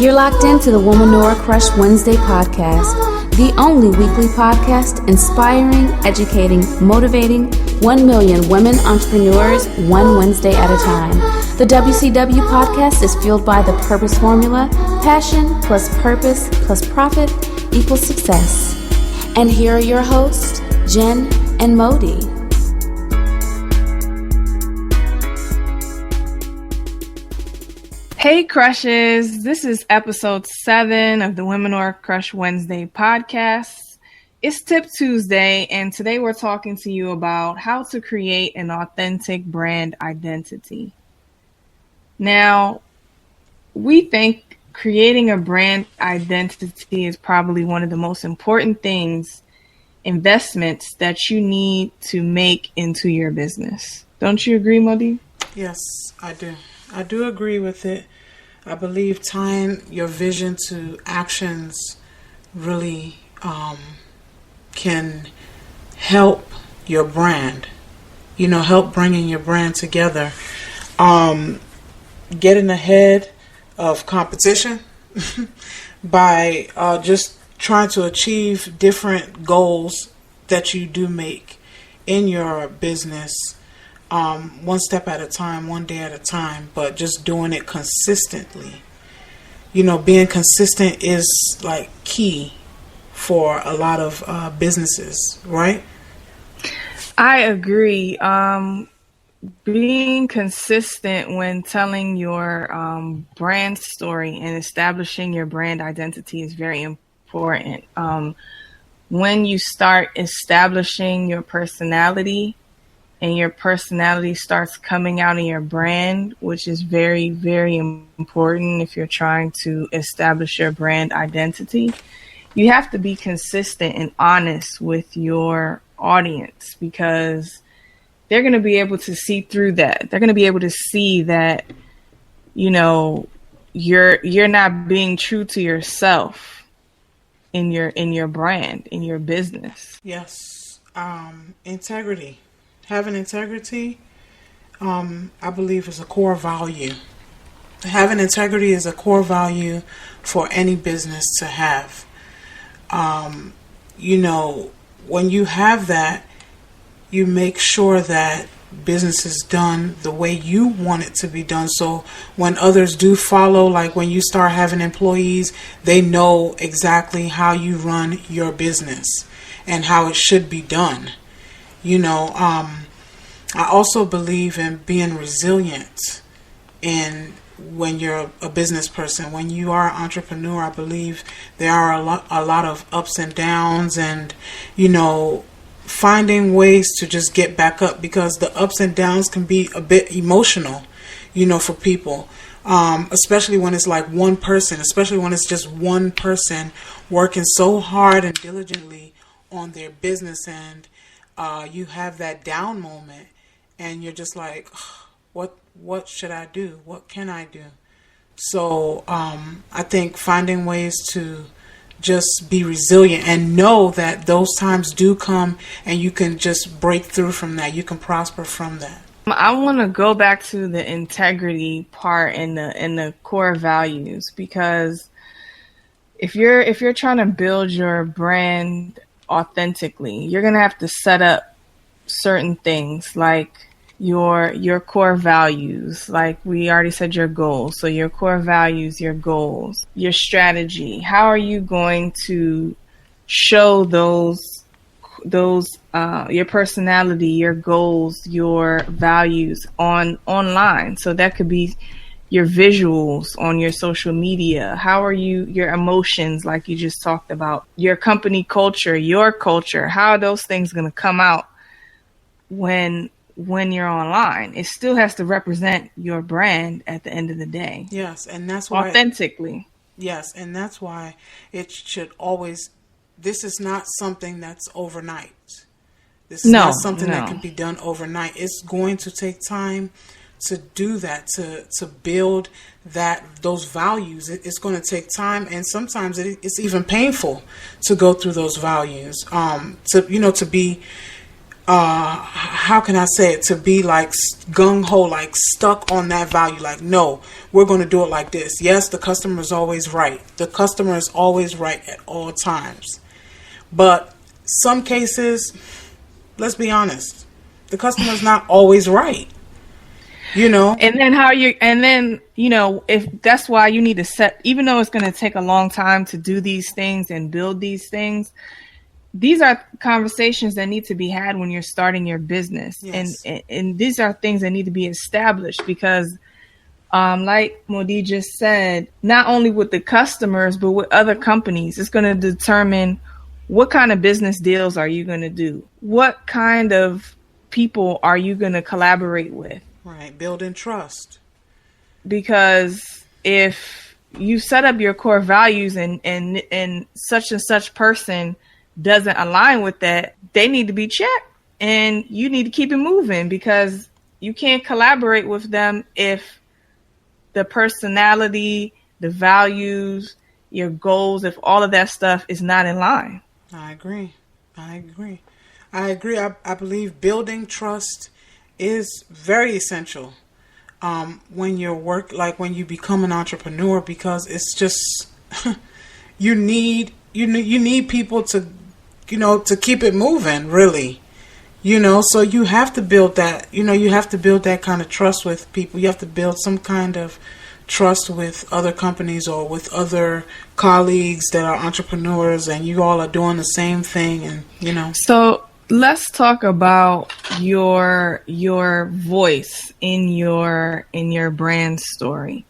You're locked into the Womanora Crush Wednesday podcast, the only weekly podcast inspiring, educating, motivating 1 million women entrepreneurs one Wednesday at a time. The WCW podcast is fueled by the purpose formula: passion plus purpose plus profit equals success. And here are your hosts, Jen and Modi. Hey crushes, this is episode 7 of the Womenora Crush Wednesday podcast. It's Tip Tuesday, and today we're talking to you about how to create an authentic brand identity. Now, we think creating a brand identity is probably one of the most important investments that you need to make into your business. Don't you agree, Modi? Yes, I do. I do agree with it. I believe tying your vision to actions really can help your brand, help bringing your brand together. Getting ahead of competition by just trying to achieve different goals that you do make in your business. One step at a time, one day at a time, but just doing it consistently. Being consistent is like key for a lot of businesses, right? I agree. Being consistent when telling your brand story and establishing your brand identity is very important. When you start establishing your personality, and your personality starts coming out in your brand, which is very, very important if you're trying to establish your brand identity. You have to be consistent and honest with your audience because they're going to be able to see through that. They're going to be able to see that, you're not being true to yourself in your brand, in your business. Yes. Integrity. Having integrity, I believe, is a core value. Having integrity is a core value for any business to have. When you have that, you make sure that business is done the way you want it to be done. So when others do follow, like when you start having employees, they know exactly how you run your business and how it should be done. I also believe in being resilient. And when you're a business person, when you are an entrepreneur, I believe there are a lot of ups and downs, and finding ways to just get back up, because the ups and downs can be a bit emotional, for people. Especially when it's like one person, especially when it's just one person working so hard and diligently on their business, and you have that down moment and you're just like, what should I do? What can I do? So I think finding ways to just be resilient and know that those times do come and you can just break through from that. You can prosper from that. I want to go back to the integrity part and the core values, because if you're trying to build your brand authentically, you're going to have to set up certain things like your core values. Like we already said, your goals. So your core values, your goals, your strategy. How are you going to show those your personality, your goals, your values online? So that could be your visuals on your social media. How are your emotions, like you just talked about, your company culture, your culture? How are those things going to come out when you're online? It still has to represent your brand at the end of the day. Yes, and that's why authentically. Yes, and that's why it should always. This is not something that's overnight. This is not something that can be done overnight. It's going to take time to do that, to build those values. It's going to take time, and sometimes it's even painful to go through those values. To be how can I say it, to be like gung-ho, like stuck on that value, like, no, we're going to do it like this. Yes, the customer is always right. The customer is always right at all times. But some cases, let's be honest, the customer is not always right. And then if that's why you need to set, even though it's going to take a long time to do these things and build these things, these are conversations that need to be had when you're starting your business. Yes. And these are things that need to be established because, like Modi just said, not only with the customers, but with other companies, it's going to determine what kind of business deals are you going to do? What kind of people are you going to collaborate with? Right. Building trust. Because if you set up your core values and such person doesn't align with that, they need to be checked and you need to keep it moving because you can't collaborate with them if the personality, the values, your goals, if all of that stuff is not in line. I agree. I believe building trust is very essential when you become an entrepreneur, because it's just you need people to to keep it moving, really. So you have to build that, you have to build that kind of trust with people. You have to build some kind of trust with other companies or with other colleagues that are entrepreneurs and you all are doing the same thing, and So let's talk about your voice in your brand story,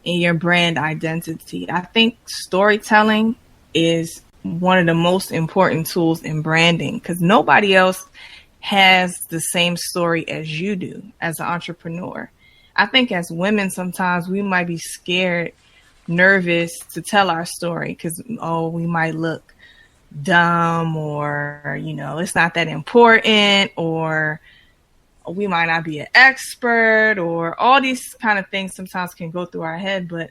in your brand identity. I think storytelling is one of the most important tools in branding because nobody else has the same story as you do as an entrepreneur. I think as women, sometimes we might be scared, nervous to tell our story because, we might look dumb or, it's not that important, or we might not be an expert, or all these kind of things sometimes can go through our head, but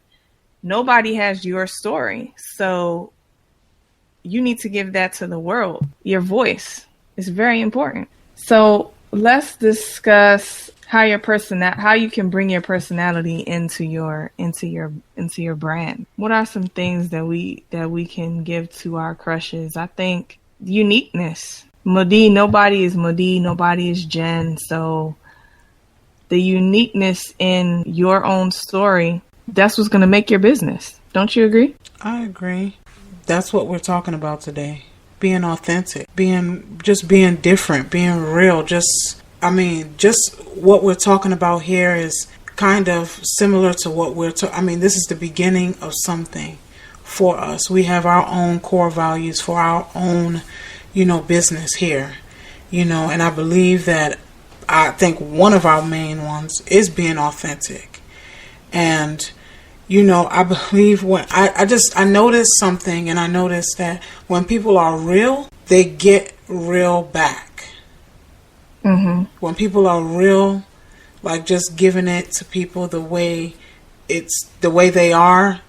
nobody has your story. So you need to give that to the world. Your voice is very important. So let's discuss how you can bring your personality into your brand. What are some things that we can give to our crushes? I think uniqueness. Modi, nobody is Modi, nobody is Jen. So the uniqueness in your own story, that's what's going to make your business. Don't you agree? I agree. That's what we're talking about today. Being authentic, being different, being real. Just what we're talking about here is kind of similar to what this is the beginning of something for us. We have our own core values for our own, business here, and I believe that I think one of our main ones is being authentic. And I believe when I noticed something, and I noticed that when people are real, they get real back. Mm-hmm. When people are real, like just giving it to people the way they are,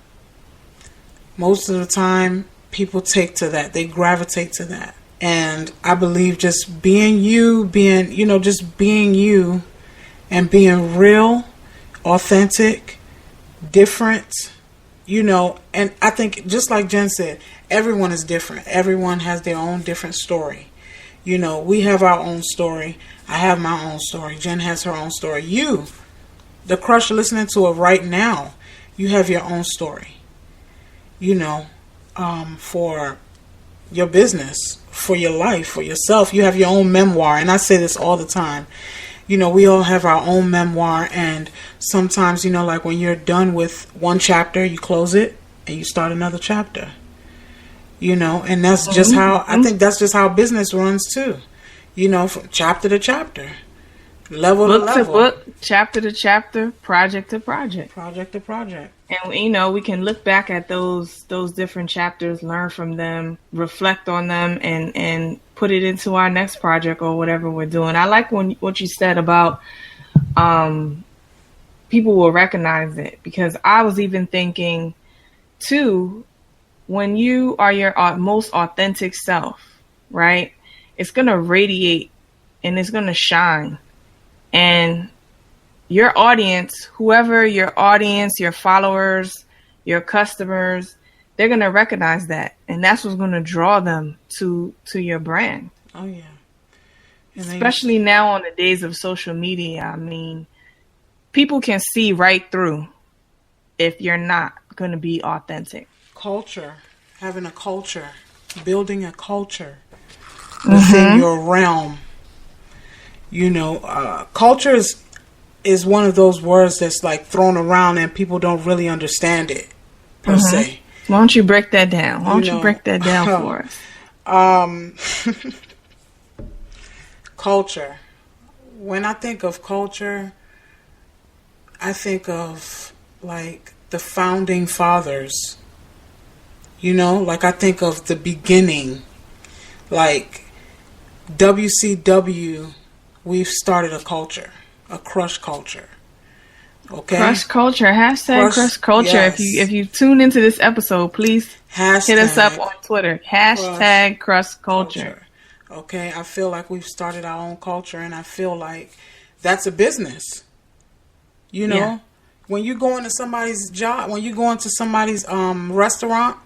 most of the time people take to that. They gravitate to that. And I believe just being you, being you and being real, authentic, different, and I think just like Jen said, everyone is different. Everyone has their own different story. We have our own story. I have my own story. Jen has her own story. You, the crush listening to it right now, you have your own story. For your business, for your life, for yourself, you have your own memoir. And I say this all the time. We all have our own memoir, and sometimes, like when you're done with one chapter, you close it and you start another chapter. And that's just how, I think that's just how business runs too. From chapter to chapter, level to level. Book, chapter to chapter, project to project. Project to project. And, we can look back at those different chapters, learn from them, reflect on them, and put it into our next project or whatever we're doing. I like what you said about people will recognize it, because I was even thinking, too, when you are your most authentic self, right, it's going to radiate and it's going to shine. And your audience, whoever your audience, your followers, your customers, they're going to recognize that. And that's what's going to draw them to your brand. Oh, yeah. Especially now on the days of social media. I mean, people can see right through if you're not going to be authentic. Culture, having a culture, building a culture within your realm. You know, culture is one of those words that's like thrown around and people don't really understand it per se. Why don't you break that down? Why don't you break that down for us? Culture. When I think of culture, I think of like the founding fathers. You know, like I think of the beginning. Like WCW, we've started a culture, a crush culture. Okay. Crush culture. Hashtag crush culture. Yes. If you tune into this episode, please hit us up on Twitter. Hashtag crush culture. Okay. I feel like we've started our own culture, and I feel like that's a business. You know, when you go into somebody's job, when you go into somebody's restaurant,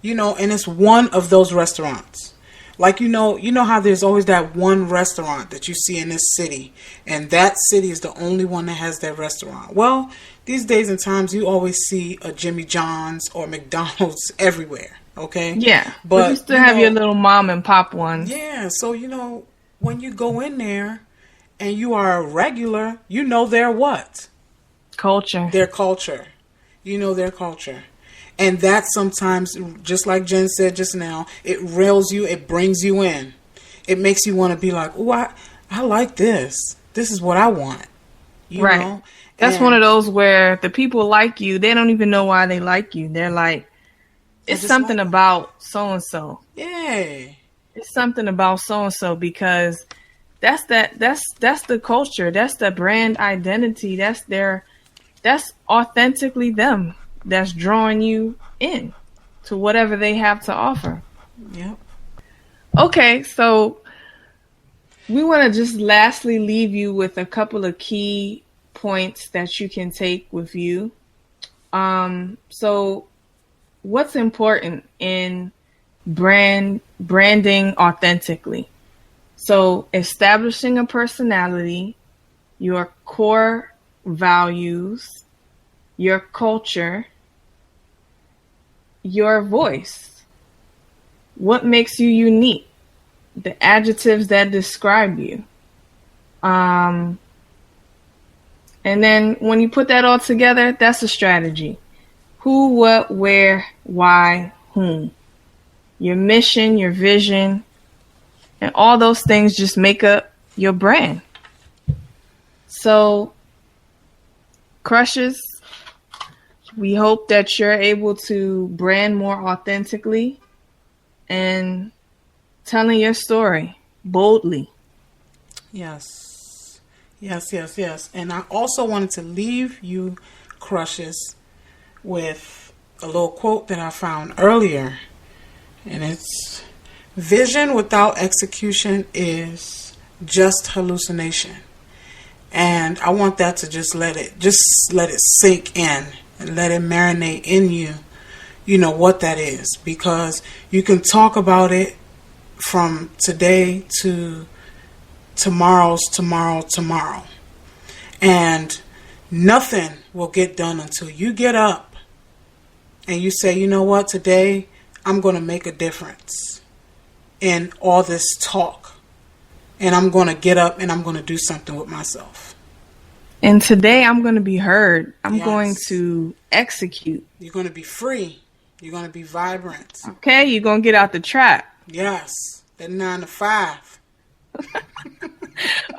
you know, and it's one of those restaurants. Like, you know how there's always that one restaurant that you see in this city, and that city is the only one that has that restaurant. Well, these days and times, you always see a Jimmy John's or McDonald's everywhere, okay? Yeah, but you still have your little mom and pop ones. Yeah, so, you know, when you go in there and you are a regular, you know their what? Culture. Their culture. You know their culture. And that sometimes, just like Jen said just now, it rails you, it brings you in. It makes you want to be like, oh, I like this. This is what I want. You know? That's one of those where the people like you, they don't even know why they like you. They're like, it's something about so-and-so. Yeah. It's something about so-and-so because that's the culture. That's the brand identity. That's authentically them. That's drawing you in to whatever they have to offer. Yep. Okay, so we want to just lastly leave you with a couple of key points that you can take with you. So what's important in branding authentically? So establishing a personality, your core values, your culture, your voice. What makes you unique? The adjectives that describe you. And then when you put that all together, that's a strategy. Who, what, where, why, whom. Your mission, your vision, and all those things just make up your brand. So, crushes, we hope that you're able to brand more authentically and telling your story boldly. Yes. And I also wanted to leave you, crushes, with a little quote that I found earlier. And it's, vision without execution is just hallucination. And I want that to just let it sink in and let it marinate in you. You know what that is, because you can talk about it from today to tomorrow, and nothing will get done until you get up and you say, you know what, today I'm going to make a difference in all this talk, and I'm going to get up and I'm going to do something with myself. And today I'm going to be heard. I'm going to execute. You're going to be free. You're going to be vibrant. Okay, you're going to get out the trap. Yes, that 9 to 5.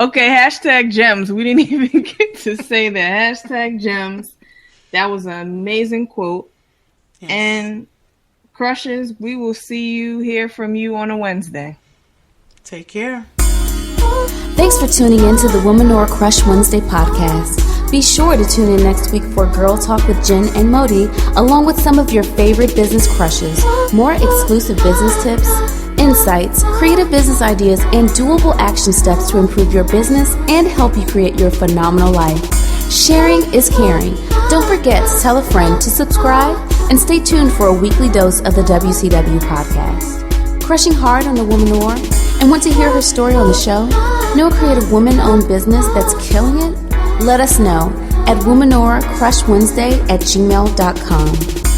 Okay, hashtag gems. We didn't even get to say that. Hashtag gems. That was an amazing quote. Yes. And crushes, we will hear from you on a Wednesday. Take care. Thanks for tuning in to the Womanore Crush Wednesday podcast. Be sure to tune in next week for Girl Talk with Jen and Modi, along with some of your favorite business crushes, more exclusive business tips, insights, creative business ideas, and doable action steps to improve your business and help you create your phenomenal life. Sharing is caring. Don't forget to tell a friend to subscribe and stay tuned for a weekly dose of the WCW podcast. Crushing hard on the womanore and want to hear her story on the show? Know a creative woman-owned business that's killing it? Let us know at womanoracrushwednesday@gmail.com.